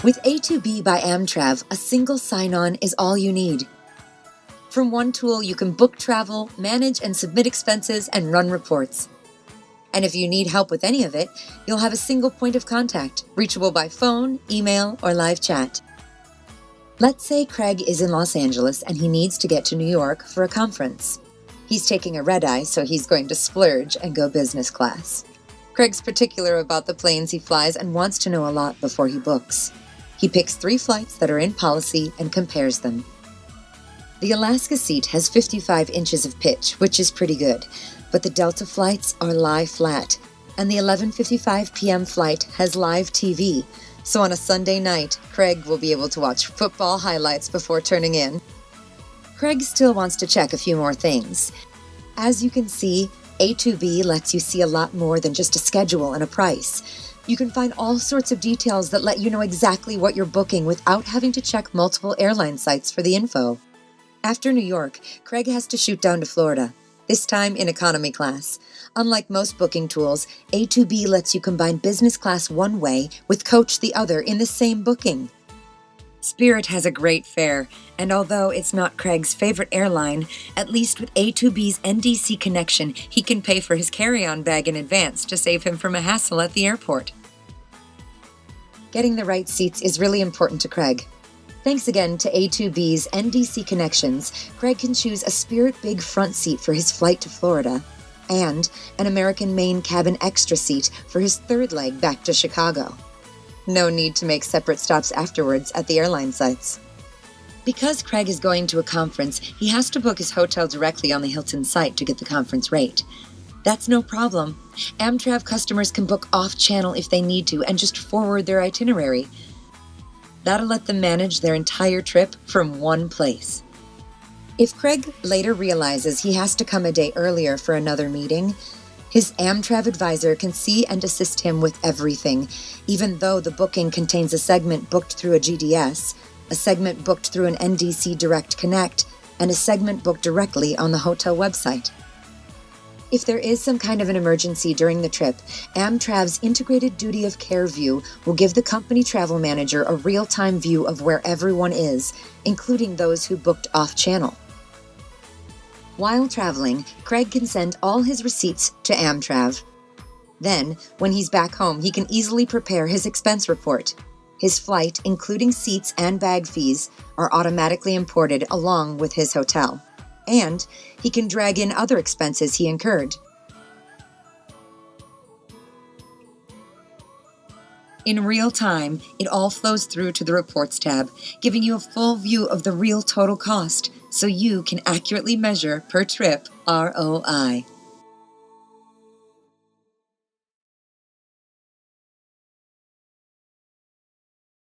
With a2b by Amtrav, a single sign-on is all you need. From one tool, you can book travel, manage and submit expenses, and run reports. And if you need help with any of it, you'll have a single point of contact, reachable by phone, email, or live chat. Let's say Craig is in Los Angeles and he needs to get to New York for a conference. He's taking a red-eye, so he's going to splurge and go business class. Craig's particular about the planes he flies and wants to know a lot before he books. He picks 3 flights that are in policy and compares them. The Alaska seat has 55 inches of pitch, which is pretty good, but the Delta flights are lie flat, and the 11:55 p.m. flight has live TV, so on a Sunday night, Craig will be able to watch football highlights before turning in. Craig still wants to check a few more things. As you can see, a2b lets you see a lot more than just a schedule and a price. You can find all sorts of details that let you know exactly what you're booking without having to check multiple airline sites for the info. After New York, Craig has to shoot down to Florida, this time in economy class. Unlike most booking tools, a2b lets you combine business class one way with coach the other in the same booking. Spirit has a great fare, and although it's not Craig's favorite airline, at least with a2b's NDC connection, he can pay for his carry-on bag in advance to save him from a hassle at the airport. Getting the right seats is really important to Craig. Thanks again to a2b's NDC connections, Craig can choose a Spirit Big front seat for his flight to Florida, and an American Main Cabin Extra seat for his third leg back to Chicago. No need to make separate stops afterwards at the airline sites. Because Craig is going to a conference, he has to book his hotel directly on the Hilton site to get the conference rate. That's no problem. Amtrav customers can book off-channel if they need to and just forward their itinerary. That'll let them manage their entire trip from one place. If Craig later realizes he has to come a day earlier for another meeting, his Amtrav advisor can see and assist him with everything, even though the booking contains a segment booked through a GDS, a segment booked through an NDC Direct Connect, and a segment booked directly on the hotel website. If there is some kind of an emergency during the trip, Amtrav's Integrated Duty of Care view will give the company travel manager a real-time view of where everyone is, including those who booked off-channel. While traveling, Craig can send all his receipts to Amtrav. Then, when he's back home, he can easily prepare his expense report. His flight, including seats and bag fees, are automatically imported along with his hotel. And he can drag in other expenses he incurred. In real time, it all flows through to the Reports tab, giving you a full view of the real total cost, so you can accurately measure per trip ROI.